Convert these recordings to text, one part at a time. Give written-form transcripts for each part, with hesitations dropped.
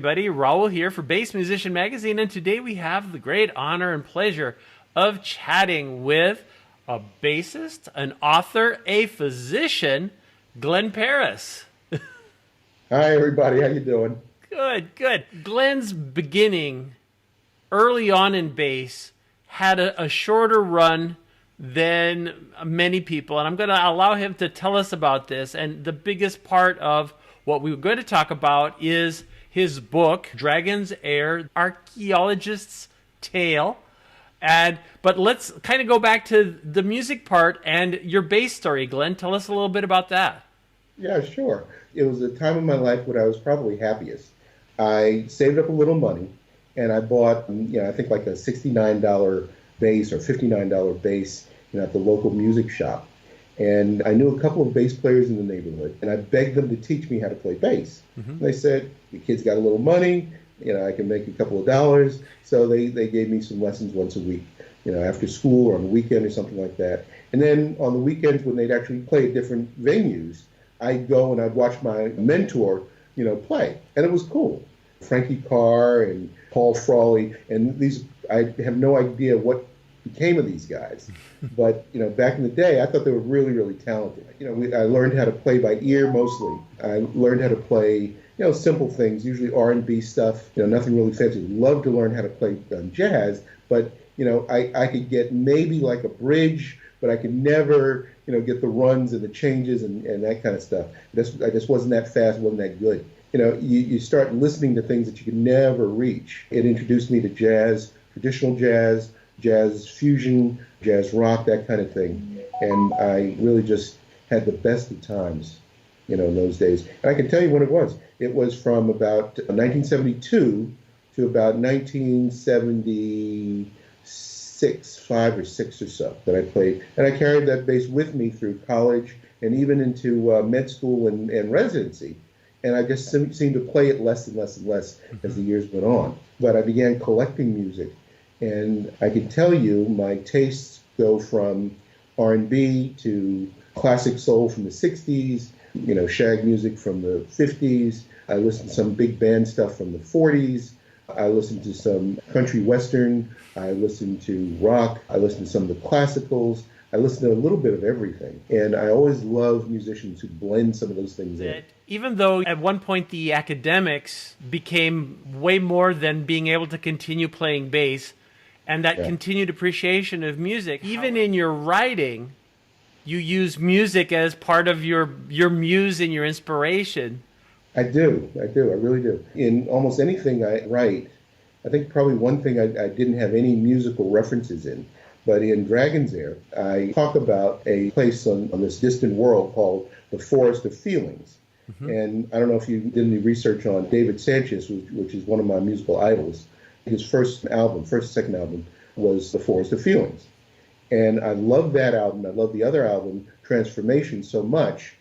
everybody. Raul here for Bass Musician Magazine, and today we have the great honor and pleasure of chatting with a bassist, an author, a physician, Glenn Paris. Hi, everybody. How you doing? Good, good. Glenn's beginning early on in bass had a shorter run than many people, and I'm going to allow him to tell us about this. And the biggest part of what we were going to talk about is his book, Dragon's Air, Archaeologist's Tale. But let's kind of go back to the music part and your bass story, Glenn. Tell us a little bit about that. Yeah, sure. It was a time in my life when I was probably happiest. I saved up a little money, and I bought, I think like a $69 bass or $59 bass, at the local music shop. And I knew a couple of bass players in the neighborhood, and I begged them to teach me how to play bass. And they said, the kid's got a little money, I can make a couple of dollars. So they gave me some lessons once a week, after school or on the weekend or something like that. And then on the weekends when they'd actually play at different venues, I'd go and I'd watch my mentor, play. And it was cool. Frankie Carr and Paul Frawley, and these, I have no idea what became of these guys. But, back in the day, I thought they were really, really talented. I learned how to play by ear mostly. I learned how to play, simple things, usually R&B stuff, nothing really fancy. Loved to learn how to play jazz, but, I could get maybe like a bridge, but I could never, get the runs and the changes and that kind of stuff. I just wasn't that fast, wasn't that good. You start listening to things that you could never reach. It introduced me to jazz, traditional jazz, jazz fusion, jazz rock, that kind of thing. And I really just had the best of times, in those days. And I can tell you when it was. It was from about 1972 to about 1976, 5 or 6 or so that I played. And I carried that bass with me through college and even into med school and residency. And I just seemed to play it less and less and less as the years went on. But I began collecting music. And I can tell you my tastes go from R&B to classic soul from the 60s, shag music from the 50s. I listened to some big band stuff from the 40s. I listened to some country western. I listened to rock. I listened to some of the classicals. I listened to a little bit of everything. And I always love musicians who blend some of those things in. Even though at one point the academics became way more than being able to continue playing bass, and that continued appreciation of music, even in your writing, you use music as part of your muse and your inspiration. I do. I really do. In almost anything I write, I think probably one thing I didn't have any musical references in, but in Dragon's Air, I talk about a place on this distant world called the Forest of Feelings. And I don't know if you did any research on David Sancious, which is one of my musical idols. His first, second album was The Forest of Feelings. And I love that album. I love the other album, Transformation, so much.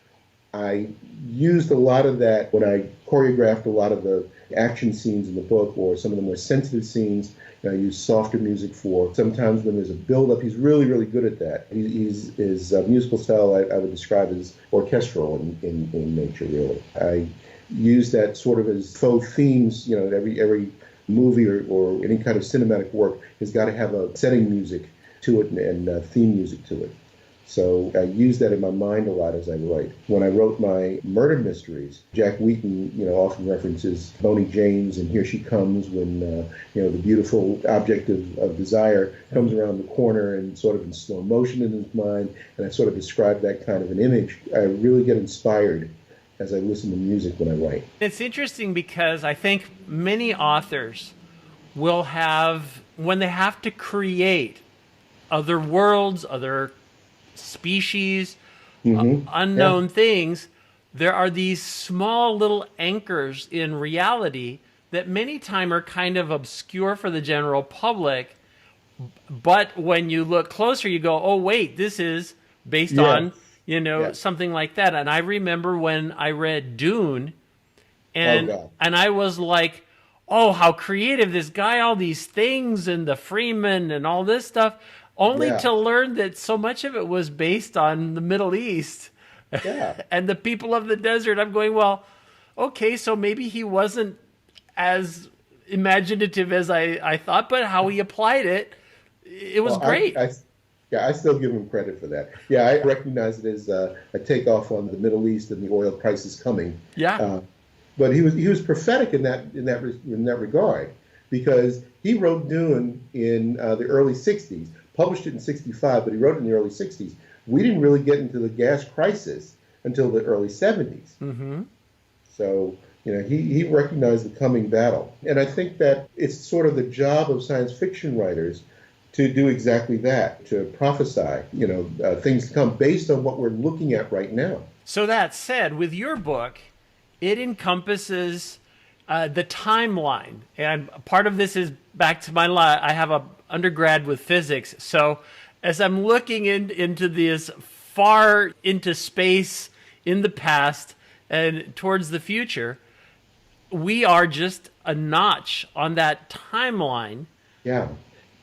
I used a lot of that when I choreographed a lot of the action scenes in the book or some of the more sensitive scenes. I use softer music for. Sometimes when there's a build-up, he's really, really good at that. His musical style I would describe as orchestral in nature, really. I use that sort of as faux themes, every movie or any kind of cinematic work has got to have a setting music to it and theme music to it. So I use that in my mind a lot as I write. When I wrote my murder mysteries, Jack Wheaton, often references Boney James and Here She Comes when, the beautiful object of desire comes around the corner and sort of in slow motion in his mind. And I sort of describe that kind of an image. I really get inspired as I listen to music when I write. It's interesting because I think many authors will have, when they have to create other worlds, other species, unknown things, there are these small little anchors in reality that many times are kind of obscure for the general public. But when you look closer, you go, oh, wait, this is based on something like that. And I remember when I read Dune, and I was like, oh, how creative, this guy, all these things, and the Freeman and all this stuff, only to learn that so much of it was based on the Middle East and the people of the desert. I'm going, well, okay, so maybe he wasn't as imaginative as I thought, but how he applied it, it was Well, great. yeah, I still give him credit for that. Yeah, I recognize it as a takeoff on the Middle East and the oil prices coming. Yeah. But he was prophetic in that regard, because he wrote Dune in the early '60s, published it in '65, but he wrote it in the early '60s. We didn't really get into the gas crisis until the early '70s. Mm-hmm. So, he recognized the coming battle. And I think that it's sort of the job of science fiction writers to do exactly that, to prophesy, things to come based on what we're looking at right now. So that said, with your book, it encompasses the timeline. And part of this is back to my life. I have a undergrad with physics. So as I'm looking into this far into space in the past and towards the future, we are just a notch on that timeline. Yeah.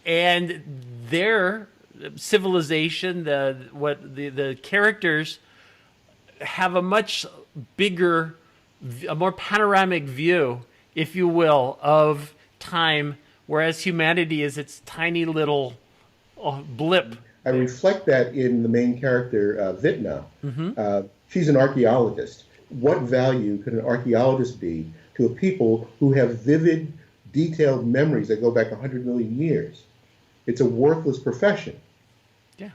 And their civilization, the characters have a much bigger, a more panoramic view, if you will, of time, whereas humanity is its tiny little blip. I reflect that in the main character, Vitna. She's an archaeologist. What value could an archaeologist be to a people who have vivid, detailed memories that go back 100 million years? It's a worthless profession. Yeah.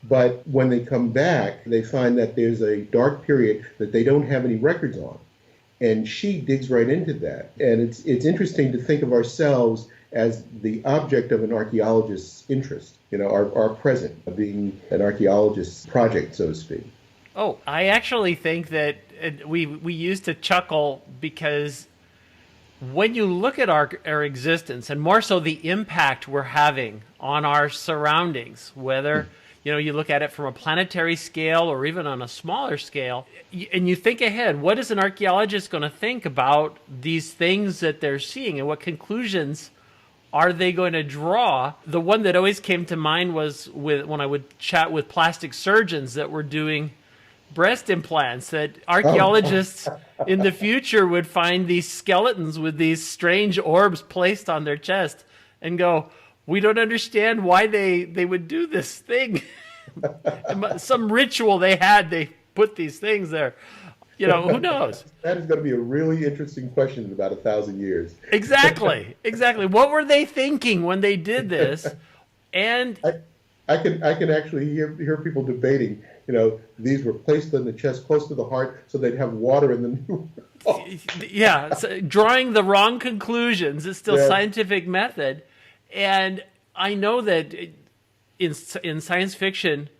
But when they come back, they find that there's a dark period that they don't have any records on. And she digs right into that. And it's interesting to think of ourselves as the object of an archaeologist's interest, our present being an archaeologist's project, so to speak. Oh, I actually think that we used to chuckle because when you look at our existence, and more so the impact we're having on our surroundings, whether you look at it from a planetary scale or even on a smaller scale, and you think ahead, what is an archaeologist going to think about these things that they're seeing, and what conclusions are they going to draw? The one that always came to mind was when I would chat with plastic surgeons that were doing breast implants, that archaeologists in the future would find these skeletons with these strange orbs placed on their chest and go, we don't understand why they would do this thing. Some ritual they had, they put these things there. Who knows? That is going to be a really interesting question in about 1,000 years. Exactly. What were they thinking when they did this? And I can actually hear people debating, these were placed on the chest close to the heart so they'd have water in them. Yeah, so drawing the wrong conclusions is still scientific method. And I know that in science fiction,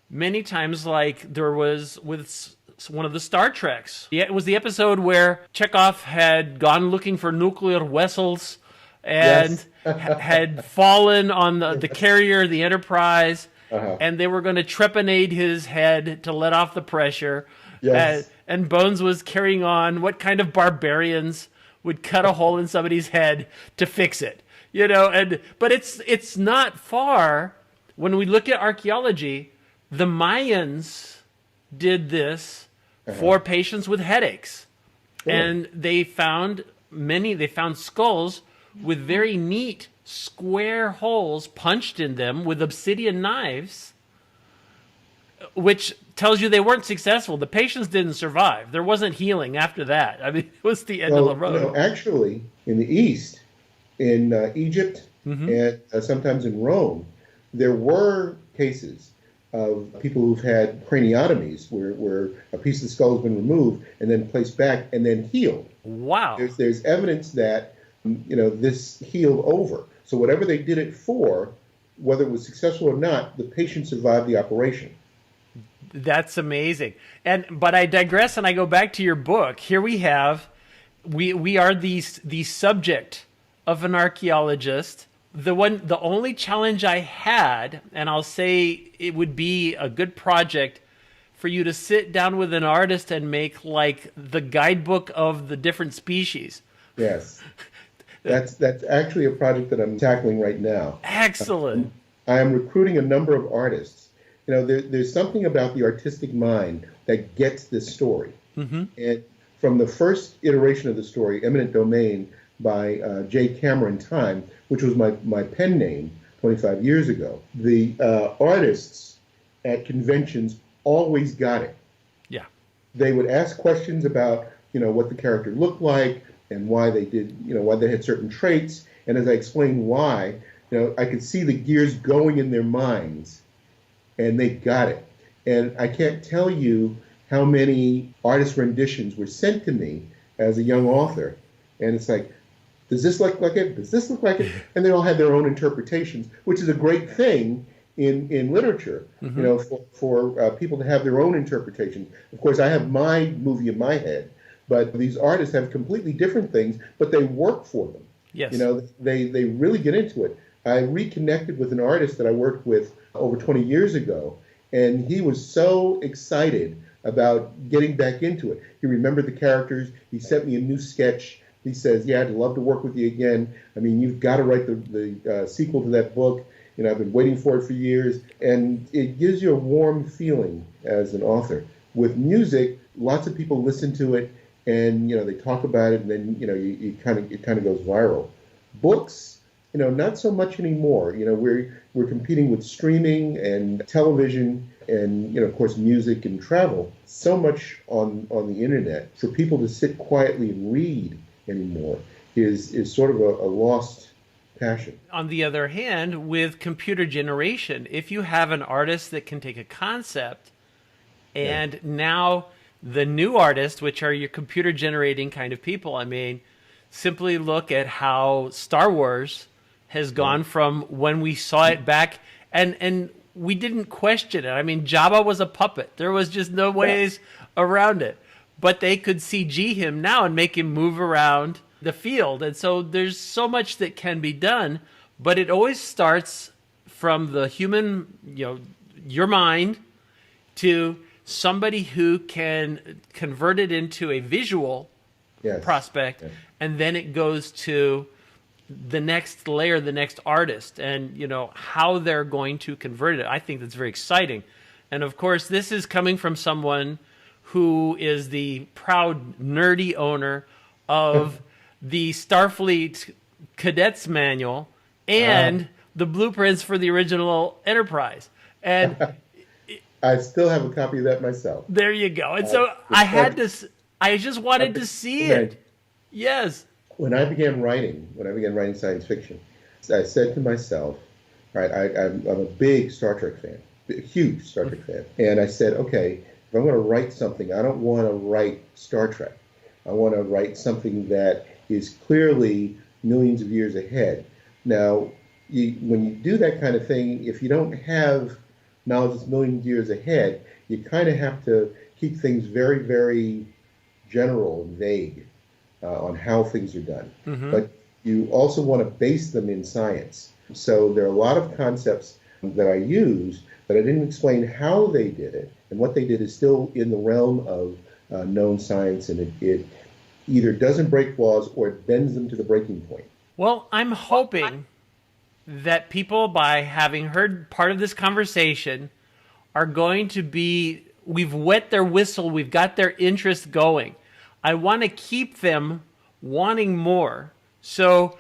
many times, like there was with one of the Star Treks, it was the episode where Chekhov had gone looking for nuclear vessels and had fallen on the carrier, the Enterprise, and they were going to trepanate his head to let off the pressure. Yes. And Bones was carrying on. What kind of barbarians would cut a hole in somebody's head to fix it? But it's not far. When we look at archaeology, the Mayans did this for patients with headaches. Sure. And they found skulls with very neat square holes punched in them with obsidian knives, which tells you they weren't successful. The patients didn't survive. There wasn't healing after that. I mean, it was the end of the road. Actually, in the East, in Egypt and sometimes in Rome, there were cases of people who've had craniotomies where a piece of the skull has been removed and then placed back and then healed. Wow. There's evidence that this healed over. So whatever they did it for, whether it was successful or not, the patient survived the operation. That's amazing. But I digress and I go back to your book. Here we are the subject of an archaeologist. The only challenge I had, and I'll say it would be a good project for you to sit down with an artist and make like the guidebook of the different species. Yes. That's actually a project that I'm tackling right now. Excellent. I am recruiting a number of artists. There's something about the artistic mind that gets this story. And from the first iteration of the story, Eminent Domain, by J. Cameron Time, which was my pen name 25 years ago, the artists at conventions always got it. Yeah. They would ask questions about, what the character looked like and why they did, why they had certain traits. And as I explained why, I could see the gears going in their minds, and they got it. And I can't tell you how many artist renditions were sent to me as a young author. And it's like, does this look like it? Does this look like it? And they all had their own interpretations, which is a great thing in literature, for people to have their own interpretation. Of course, I have my movie in my head, but these artists have completely different things, but they work for them. Yes. They really get into it. I reconnected with an artist that I worked with over 20 years ago, and he was so excited about getting back into it. He remembered the characters. He sent me a new sketch. He says, yeah, I'd love to work with you again. I mean, you've got to write the sequel to that book. I've been waiting for it for years. And it gives you a warm feeling as an author. With music, lots of people listen to it, and, they talk about it, and then, it kind of goes viral. Books, not so much anymore. We're competing with streaming and television and, of course, music and travel. So much on the internet. For people to sit quietly and read anymore is sort of a lost passion. On the other hand, with computer generation, if you have an artist that can take a concept and now the new artists, which are your computer generating kind of people, I mean, simply look at how Star Wars has gone from when we saw it back and we didn't question it. I mean, Jabba was a puppet. There was just no ways around it. But they could CG him now and make him move around the field. And so there's so much that can be done, but it always starts from the human, your mind, to somebody who can convert it into a visual prospect, and then it goes to the next layer, the next artist, and how they're going to convert it. I think that's very exciting. And of course, this is coming from someone who is the proud nerdy owner of the Starfleet Cadets Manual and the blueprints for the original Enterprise. And I still have a copy of that myself. There you go. And so I just wanted to see it. Yes. When I began writing science fiction, I said to myself, right, I'm a big Star Trek fan, a huge Star Trek fan. And I said, okay, if I'm going to write something, I don't want to write Star Trek. I want to write something that is clearly millions of years ahead. Now, when you do that kind of thing, if you don't have knowledge that's millions of years ahead, you kind of have to keep things very, very general and vague on how things are done. Mm-hmm. But you also want to base them in science. So there are a lot of concepts that I use, but I didn't explain how they did it. And what they did is still in the realm of known science, and it either doesn't break laws or it bends them to the breaking point. Well, I'm hoping that people, by having heard part of this conversation, are going to be, we've wet their whistle, we've got their interest going. I want to keep them wanting more. So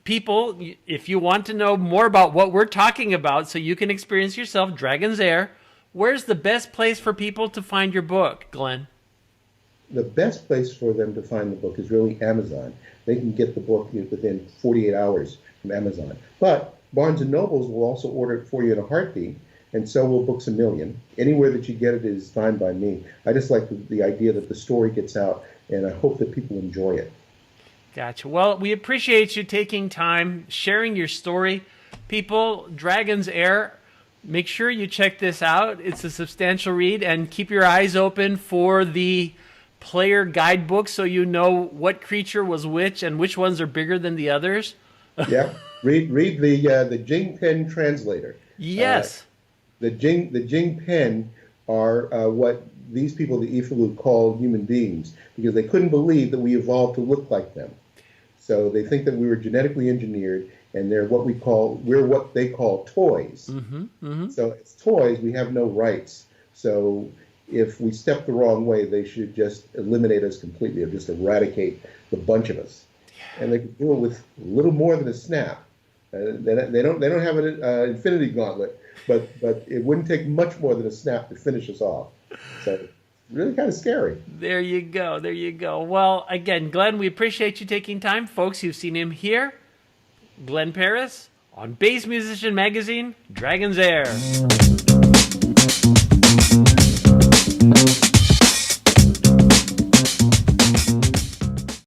people, if you want to know more about what we're talking about so you can experience yourself Dragon's Air, where's the best place for people to find your book, Glenn? The best place for them to find the book is really Amazon. They can get the book within 48 hours from Amazon. But Barnes & Nobles will also order it for you in a heartbeat, and so will Books A Million. Anywhere that you get it is fine by me. I just like the idea that the story gets out, and I hope that people enjoy it. Gotcha. Well, we appreciate you taking time, sharing your story. People, Dragon's Air, make sure you check this out. It's a substantial read, and keep your eyes open for the player guidebook so you know what creature was which and which ones are bigger than the others. Yeah, read the Jing Pen translator. Yes, the Jing Pen are what these people, the Ifalu, call human beings because they couldn't believe that we evolved to look like them. So they think that we were genetically engineered, and we're what they call toys. Mm-hmm, mm-hmm. So as toys, we have no rights. So if we step the wrong way, they should just eliminate us completely, or just eradicate the bunch of us. And they could do it with a little more than a snap. They don't have an infinity gauntlet, but it wouldn't take much more than a snap to finish us off. So really kind of scary. There you go. There you go. Well, again, Glenn, we appreciate you taking time. Folks, you've seen him here. Glenn Paris on Bass Musician Magazine, Dragon's Air.